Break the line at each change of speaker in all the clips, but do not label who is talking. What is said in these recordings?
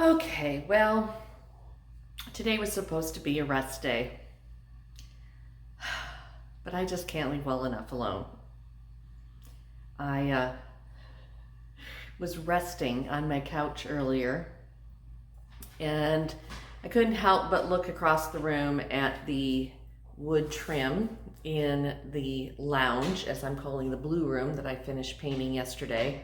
Okay, well, today was supposed to be a rest day, but I just can't leave well enough alone. I was resting on my couch earlier, and I couldn't help but look across the room at the wood trim in the lounge, as I'm calling the blue room that I finished painting yesterday,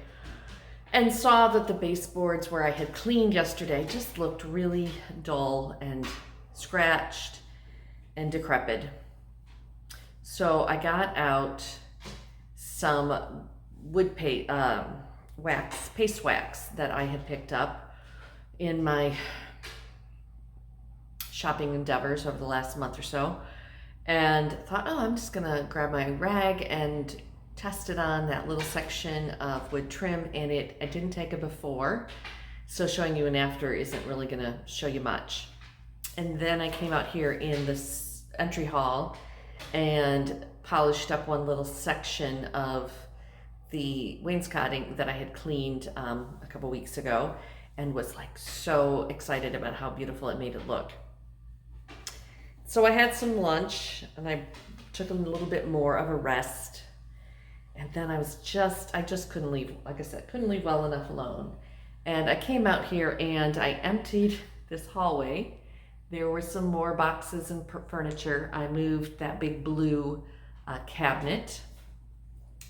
and saw that the baseboards where I had cleaned yesterday just looked really dull and scratched and decrepit. So I got out some wood paste wax that I had picked up in my shopping endeavors over the last month or so, and thought, oh, I'm just gonna grab my rag and test it on that little section of wood trim, and I didn't take a before, so showing you an after isn't really gonna show you much. And then I came out here in this entry hall and polished up one little section of the wainscoting that I had cleaned a couple weeks ago, and was like so excited about how beautiful it made it look. So I had some lunch and I took a little bit more of a rest. And then I just couldn't leave, like I said, couldn't leave well enough alone. And I came out here and I emptied this hallway. There were some more boxes and furniture. I moved that big blue cabinet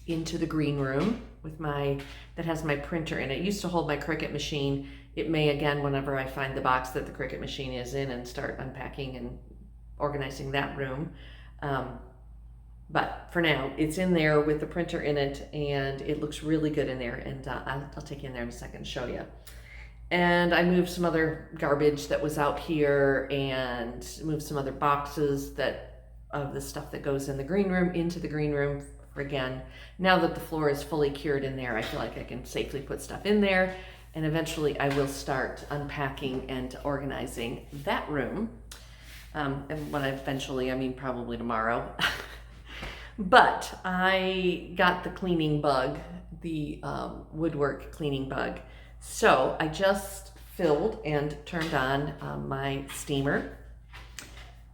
into the green room that has my printer in it. It used to hold my Cricut machine. It may again whenever I find the box that the Cricut machine is in and start unpacking and organizing that room. But for now, it's in there with the printer in it, and it looks really good in there. And I'll take you in there in a second and show you. And I moved some other garbage that was out here, and moved some other boxes of the stuff that goes in the green room into the green room. For again, now that the floor is fully cured in there, I feel like I can safely put stuff in there. And eventually, I will start unpacking and organizing that room. And when I mean probably tomorrow. But I got the cleaning bug, the woodwork cleaning bug. So I just filled and turned on my steamer.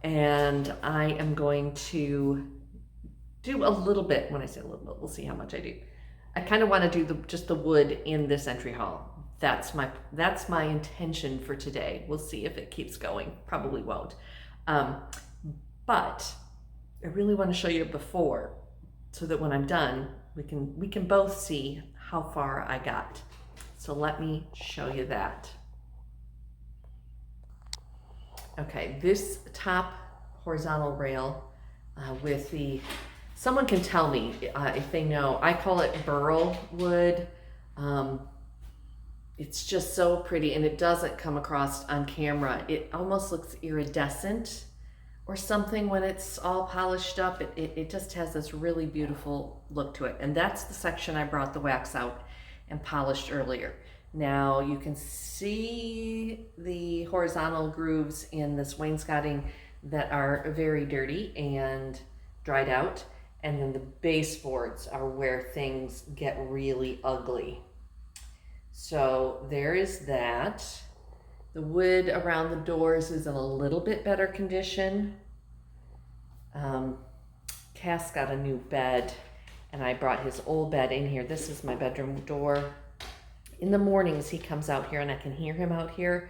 And I am going to do a little bit. When I say a little bit, we'll see how much I do. I kind of want to do just the wood in this entry hall. That's my intention for today. We'll see if it keeps going. Probably won't. But I really want to show you before, so that when I'm done, we can both see how far I got. So let me show you that. Okay, this top horizontal rail someone can tell me if they know, I call it burl wood. It's just so pretty, and it doesn't come across on camera. It almost looks iridescent or something when it's all polished up. It just has this really beautiful look to it. And that's the section I brought the wax out and polished earlier. Now you can see the horizontal grooves in this wainscoting that are very dirty and dried out. And then the baseboards are where things get really ugly. So there is that. The wood around the doors is in a little bit better condition. Cass got a new bed, and I brought his old bed in here. This is my bedroom door. In the mornings, he comes out here, and I can hear him out here.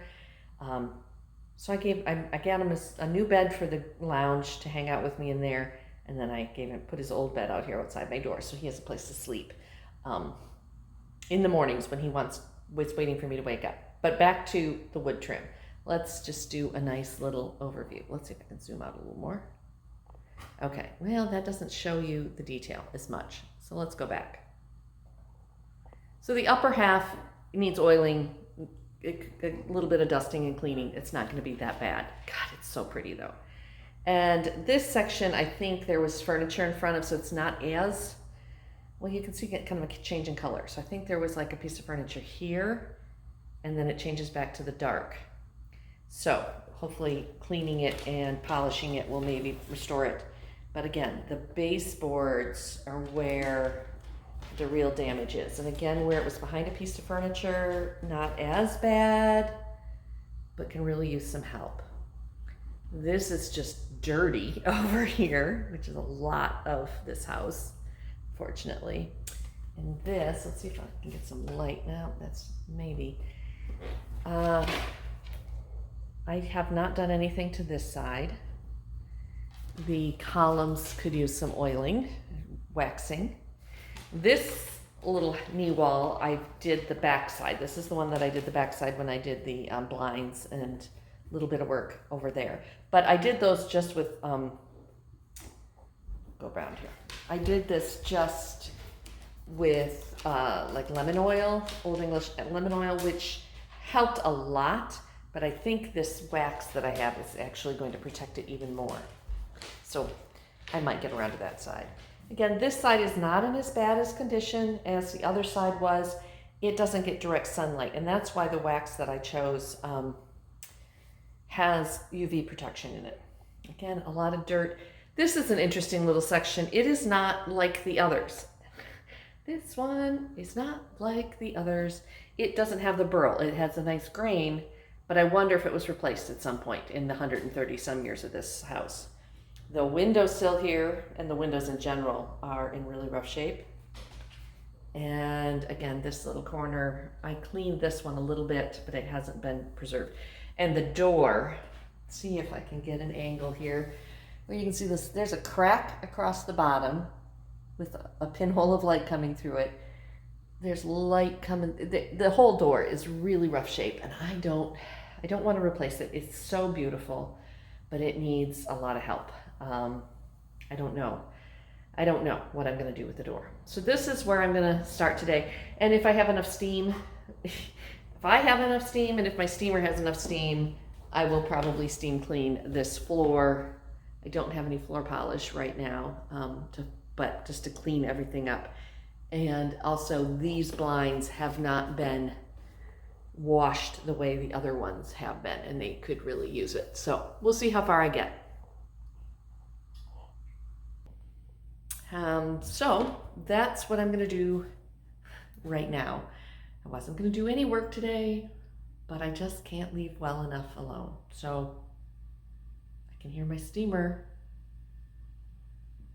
So I got him a new bed for the lounge to hang out with me in there, and then I put his old bed out here outside my door, so he has a place to sleep in the mornings when he was waiting for me to wake up. But back to the wood trim. Let's just do a nice little overview. Let's see if I can zoom out a little more. Okay, well, that doesn't show you the detail as much. So let's go back. So the upper half needs oiling, a little bit of dusting and cleaning. It's not going to be that bad. God, it's so pretty though. And this section, I think there was furniture in front of, so it's not as, well, you can see kind of a change in color. So I think there was like a piece of furniture here, and then it changes back to the dark. So hopefully cleaning it and polishing it will maybe restore it. But again, the baseboards are where the real damage is. And again, where it was behind a piece of furniture, not as bad. but can really use some help. This is just dirty over here, which is a lot of this house, fortunately. And this, let's see if I can get some light now. That's maybe. I have not done anything to this side. The columns could use some oiling, waxing. This little knee wall, I did the backside. This is the one that I did the backside when I did the blinds and a little bit of work over there. But I did those just with, go around here. I did this just with like lemon oil, Old English lemon oil, which helped a lot. But I think this wax that I have is actually going to protect it even more. So I might get around to that side. Again, this side is not in as bad as condition as the other side was. It doesn't get direct sunlight, and that's why the wax that I chose has UV protection in it. Again, a lot of dirt. This is an interesting little section. It is not like the others. This one is not like the others. It doesn't have the burl. It has a nice grain, but I wonder if it was replaced at some point in the 130 some years of this house. The windowsill here and the windows in general are in really rough shape. And again, this little corner, I cleaned this one a little bit, but it hasn't been preserved. And the door, see if I can get an angle here, where you can see this, there's a crack across the bottom with a pinhole of light coming through it. There's light coming, the whole door is really rough shape, and I don't want to replace it. It's so beautiful, but it needs a lot of help. I don't know what I'm going to do with the door. So this is where I'm going to start today. And if I have enough steam, if I have enough steam and if my steamer has enough steam, I will probably steam clean this floor. I don't have any floor polish right now, but just to clean everything up. And also these blinds have not been washed the way the other ones have been, and they could really use it. So we'll see how far I get. So that's what I'm going to do right now. I wasn't going to do any work today, but I just can't leave well enough alone. So I can hear my steamer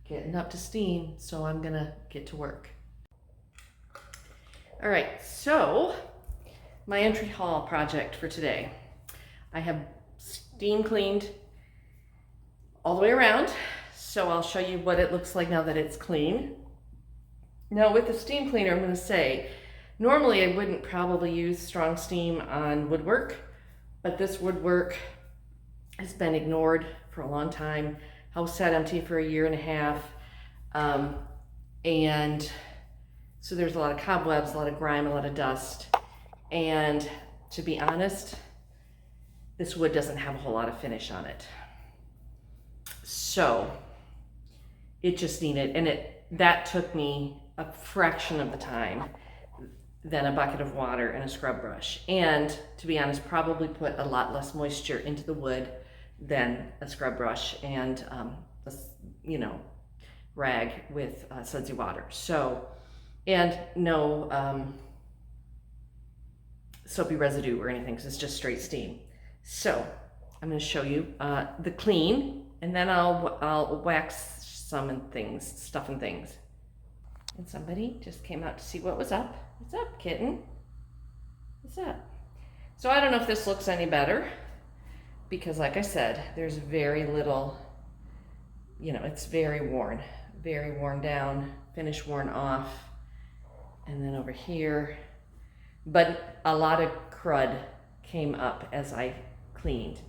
getting up to steam, so I'm going to get to work. All right, so my entry hall project for today. I have steam cleaned all the way around. So I'll show you what it looks like now that it's clean. Now with the steam cleaner, I'm going to say, normally I wouldn't probably use strong steam on woodwork, but this woodwork has been ignored for a long time. House sat empty for a year and a half. And so there's a lot of cobwebs, a lot of grime, a lot of dust. And to be honest, this wood doesn't have a whole lot of finish on it. So it just needed, and that took me a fraction of the time than a bucket of water and a scrub brush. And to be honest, probably put a lot less moisture into the wood than a scrub brush and rag with sudsy water. So, and no soapy residue or anything, because it's just straight steam. So I'm going to show you the clean, and then I'll wax some and things, stuff and things. And somebody just came out to see what was up. What's up, kitten? What's up? So I don't know if this looks any better, because like I said, there's very little, it's very worn down, finish worn off. And then over here, but a lot of crud came up as I cleaned.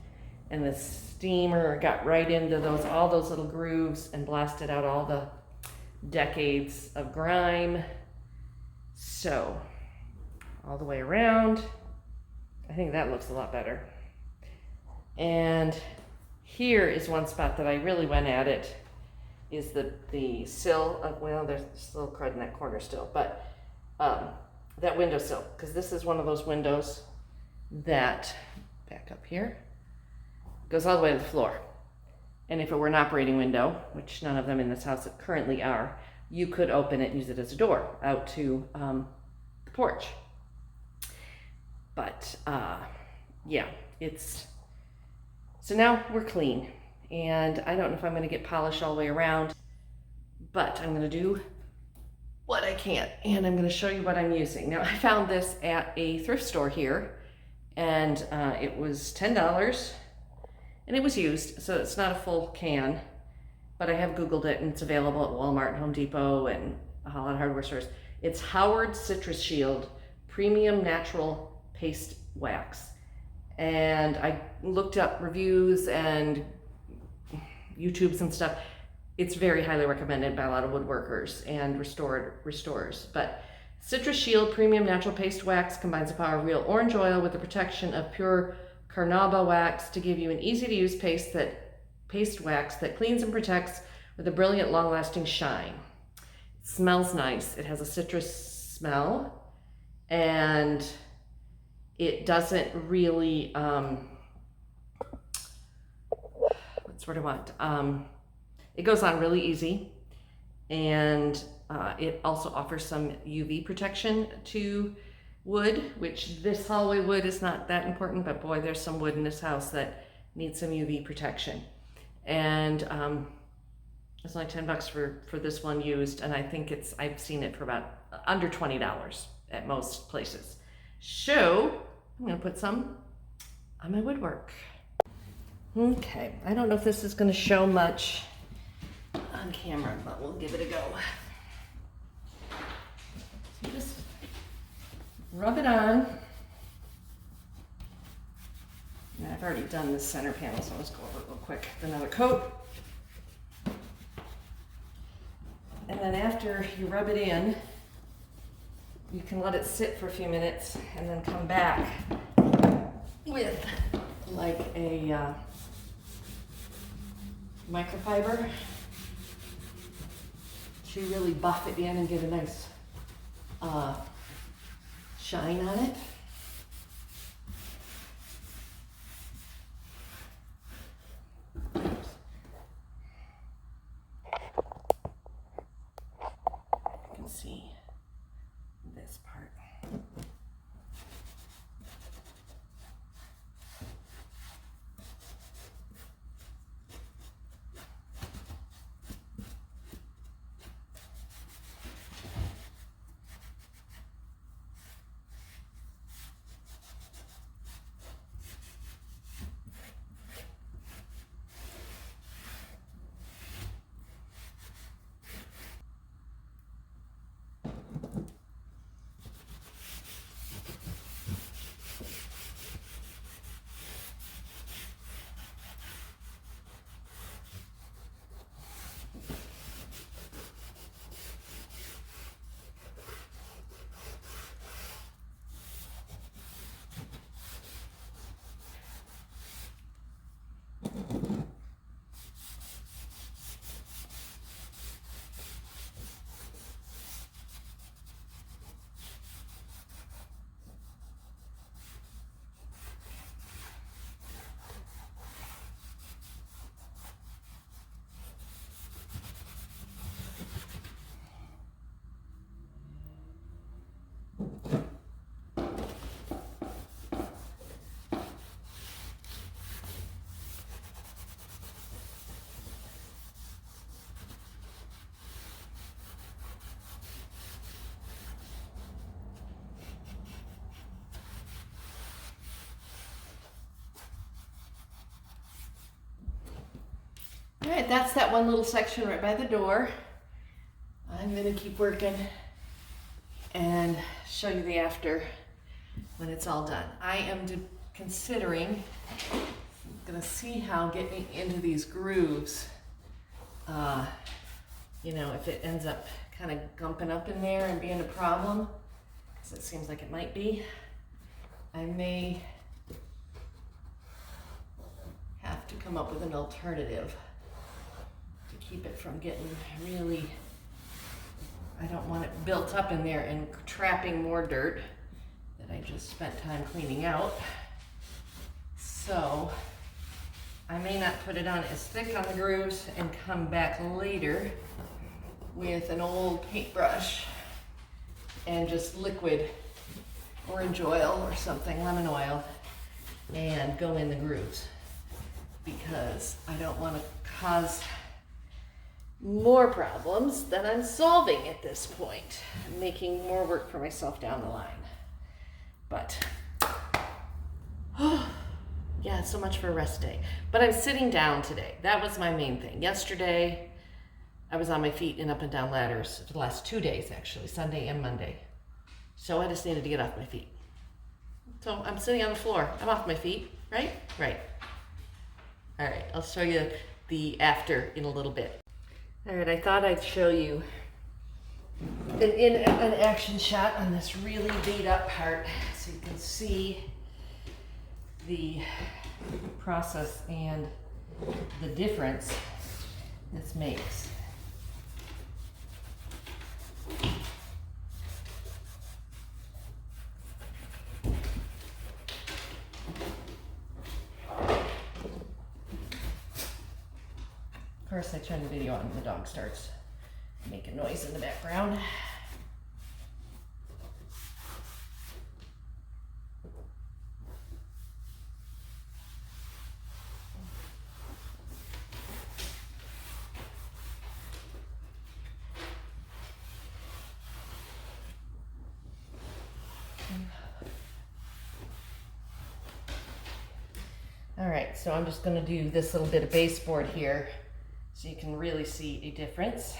And the steamer got right into all those little grooves and blasted out all the decades of grime. So all the way around, I think that looks a lot better. And here is one spot that I really went at it, is the sill of, well, there's still crud in that corner still, but that windowsill, because this is one of those windows that, back up here, goes all the way to the floor. And if it were an operating window, which none of them in this house currently are, you could open it and use it as a door out to the porch. But yeah, so now we're clean. And I don't know if I'm gonna get polish all the way around, but I'm gonna do what I can. And I'm gonna show you what I'm using. Now I found this at a thrift store here, and it was $10, and it was used, so it's not a full can, but I have Googled it and it's available at Walmart and Home Depot and a lot of hardware stores. It's Howard Citrus Shield Premium Natural Paste Wax. And I looked up reviews and YouTubes and stuff. It's very highly recommended by a lot of woodworkers and restorers. But Citrus Shield Premium Natural Paste Wax combines the power of real orange oil with the protection of pure carnauba wax to give you an easy-to-use paste wax that cleans and protects with a brilliant, long-lasting shine. It smells nice. It has a citrus smell, and it doesn't really, what's what I want? It goes on really easy, and it also offers some UV protection to wood, which this hallway wood is not that important, but boy, there's some wood in this house that needs some UV protection. And it's only $10 for this one used, and I think I've seen it for about under $20 at most places. So I'm gonna put some on my woodwork. Okay, I don't know if this is gonna show much on camera, but we'll give it a go. So just rub it on. And I've already done this center panel, so I'll just go over it real quick with another coat. And then after you rub it in, you can let it sit for a few minutes and then come back with like a microfiber to really buff it in and get a nice shine on it. You can see this part. All right, that's that one little section right by the door. I'm gonna keep working and show you the after when it's all done. I am considering, gonna see how getting into these grooves, you know, if it ends up kind of gumping up in there and being a problem, because it seems like it might be, I may have to come up with an alternative to keep it from getting really, I don't want it built up in there and trapping more dirt that I just spent time cleaning out. So I may not put it on as thick on the grooves and come back later with an old paintbrush and just liquid orange oil or something, lemon oil, and go in the grooves because I don't want to cause more problems than I'm solving at this point. I'm making more work for myself down the line. But, yeah, so much for a rest day. But I'm sitting down today. That was my main thing. Yesterday, I was on my feet and up and down ladders for the last 2 days, actually, Sunday and Monday. So I just needed to get off my feet. So I'm sitting on the floor. I'm off my feet, right? Right. All right, I'll show you the after in a little bit. All right, I thought I'd show you an action shot on this really beat up part so you can see the process and the difference this makes. Of course, I turn the video on and the dog starts making noise in the background. All right, so I'm just going to do this little bit of baseboard here so you can really see a difference.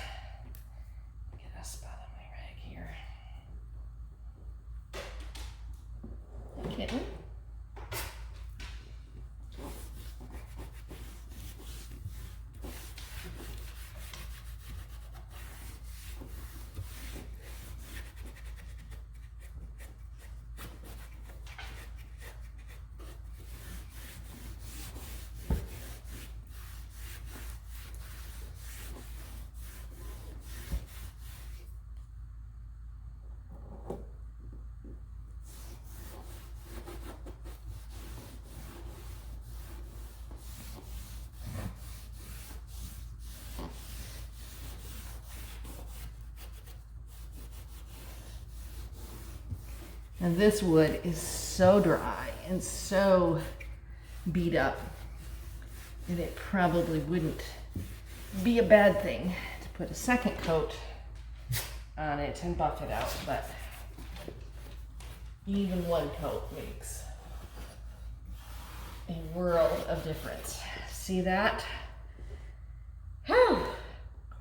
Get a spot on my rag here. Hey, kitten. And this wood is so dry and so beat up that it probably wouldn't be a bad thing to put a second coat on it and buff it out, but even one coat makes a world of difference. See that? Whew,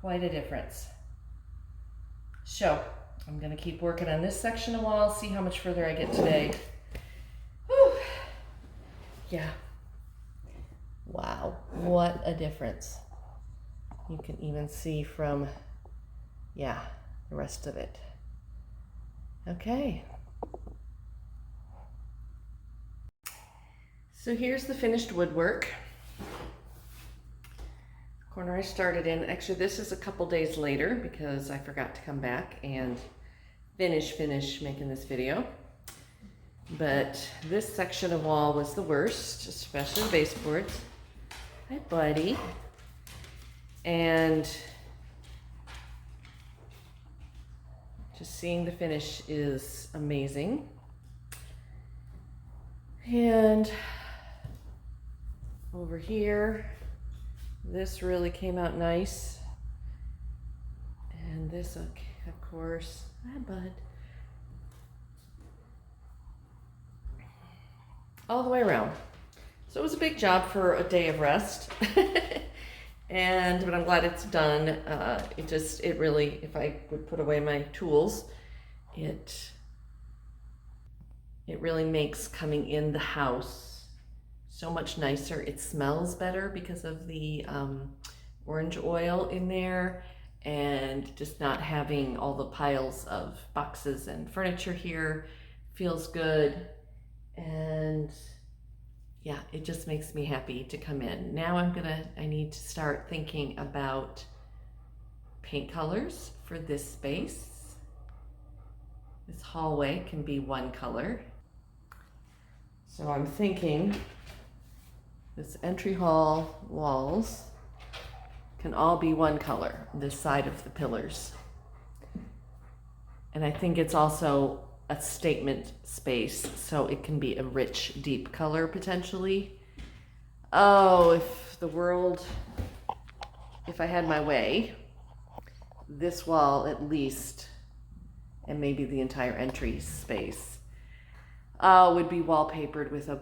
quite a difference. So I'm gonna keep working on this section of wall, see how much further I get today. Whew. Yeah. Wow, what a difference. You can even see from, yeah, the rest of it. Okay. So here's the finished woodwork. Corner I started in, actually this is a couple days later because I forgot to come back and finish making this video. But this section of wall was the worst, especially the baseboards. Hi, buddy. And just seeing the finish is amazing. And over here, this really came out nice. And this, okay, of course, hi bud. All the way around. So it was a big job for a day of rest. But I'm glad it's done. It really, if I would put away my tools, it really makes coming in the house so much nicer. It smells better because of the orange oil in there, and just not having all the piles of boxes and furniture here feels good. And yeah, it just makes me happy to come in. Now I need to start thinking about paint colors for this space. This hallway can be one color. So I'm thinking this entry hall walls can all be one color, this side of the pillars. And I think it's also a statement space, so it can be a rich, deep color potentially. Oh, if I had my way, this wall at least, and maybe the entire entry space, would be wallpapered with a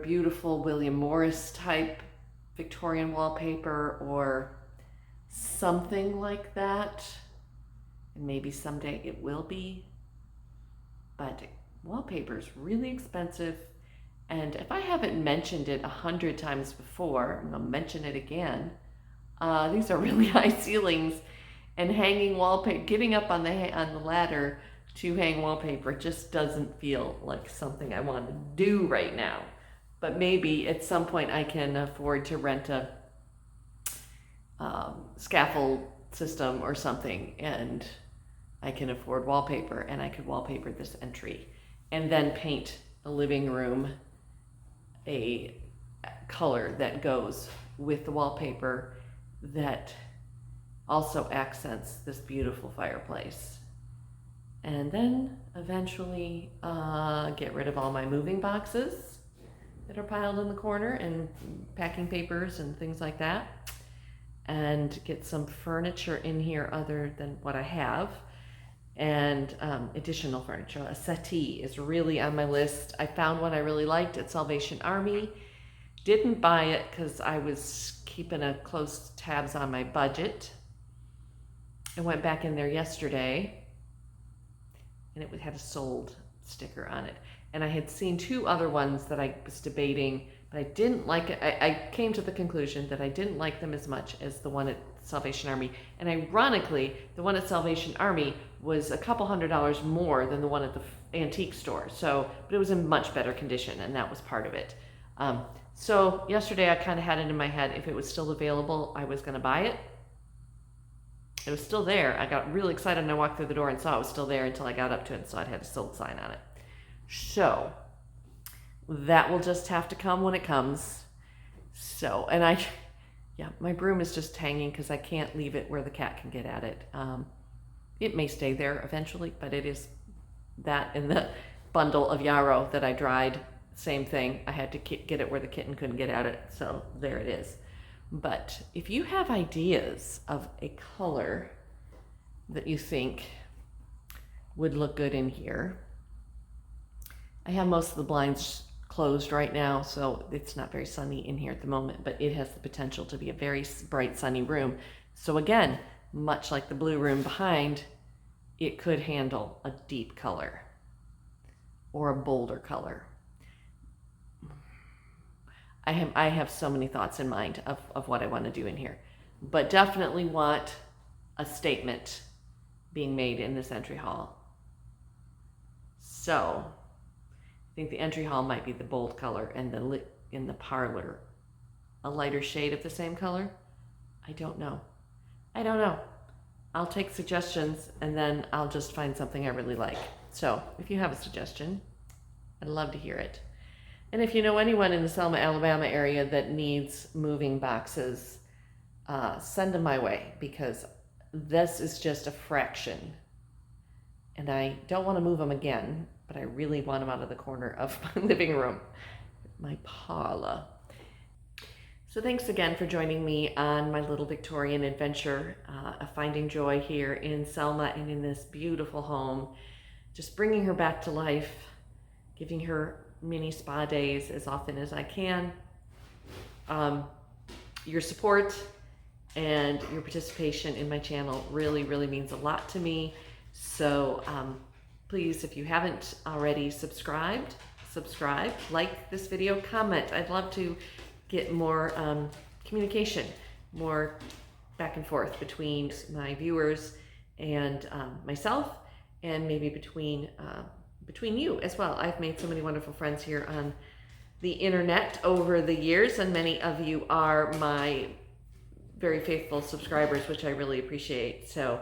beautiful William Morris type Victorian wallpaper or something like that. And maybe someday it will be. But wallpaper is really expensive. And if I haven't mentioned it 100 times before, I'm going to mention it again. These are really high ceilings, and hanging wallpaper, getting up on the ladder to hang wallpaper just doesn't feel like something I want to do right now. But maybe at some point I can afford to rent a scaffold system or something, and I can afford wallpaper, and I could wallpaper this entry and then paint the living room a color that goes with the wallpaper that also accents this beautiful fireplace. And then eventually get rid of all my moving boxes that are piled in the corner and packing papers and things like that, and get some furniture in here other than what I have, and additional furniture. A settee is really on my list. I found one I really liked at Salvation Army. Didn't buy it because I was keeping a close tabs on my budget. I went back in there yesterday, and it had a sold sticker on it. And I had seen two other ones that I was debating, but I didn't like it. I came to the conclusion that I didn't like them as much as the one at Salvation Army. And ironically, the one at Salvation Army was a couple $100 more than the one at the antique store. So, but it was in much better condition, and that was part of it. So yesterday I kind of had it in my head, if it was still available, I was going to buy it. It was still there. I got really excited and I walked through the door and saw it was still there until I got up to it and saw it had a sold sign on it. So that will just have to come when it comes. So, and my broom is just hanging because I can't leave it where the cat can get at it. It may stay there eventually, but it is that in the bundle of yarrow that I dried. Same thing. I had to get it where the kitten couldn't get at it. So there it is. But if you have ideas of a color that you think would look good in here, I have most of the blinds closed right now, so it's not very sunny in here at the moment, but it has the potential to be a very bright sunny room. So again, much like the blue room behind, it could handle a deep color or a bolder color. I have so many thoughts in mind of what I want to do in here, but definitely want a statement being made in this entry hall. So I think the entry hall might be the bold color, and in the parlor a lighter shade of the same color. I don't know. I'll take suggestions, and then I'll just find something I really like. So if you have a suggestion, I'd love to hear it. And if you know anyone in the Selma, Alabama area that needs moving boxes, send them my way, because this is just a fraction. And I don't want to move them again, but I really want them out of the corner of my living room, my parlor. So thanks again for joining me on my little Victorian adventure of finding joy here in Selma and in this beautiful home. Just bringing her back to life, giving her mini spa days as often as I can. Your support and your participation in my channel really, really means a lot to me. So please, if you haven't already subscribe, like this video, comment. I'd love to get more communication, more back and forth between my viewers and myself, and maybe between you as well. I've made so many wonderful friends here on the internet over the years, and many of you are my very faithful subscribers, which I really appreciate. So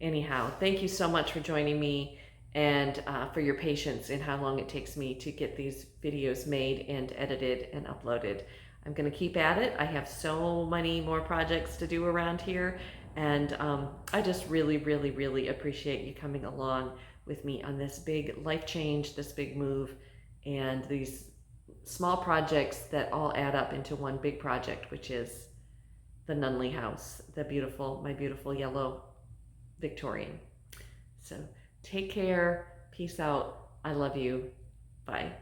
anyhow, thank you so much for joining me, and for your patience in how long it takes me to get these videos made and edited and uploaded. I'm going to keep at it. I have so many more projects to do around here, and I just really, really, really appreciate you coming along with me on this big life change, this big move, and these small projects that all add up into one big project, which is the Nunley house, my beautiful yellow Victorian. So take care. Peace out. I love you. Bye.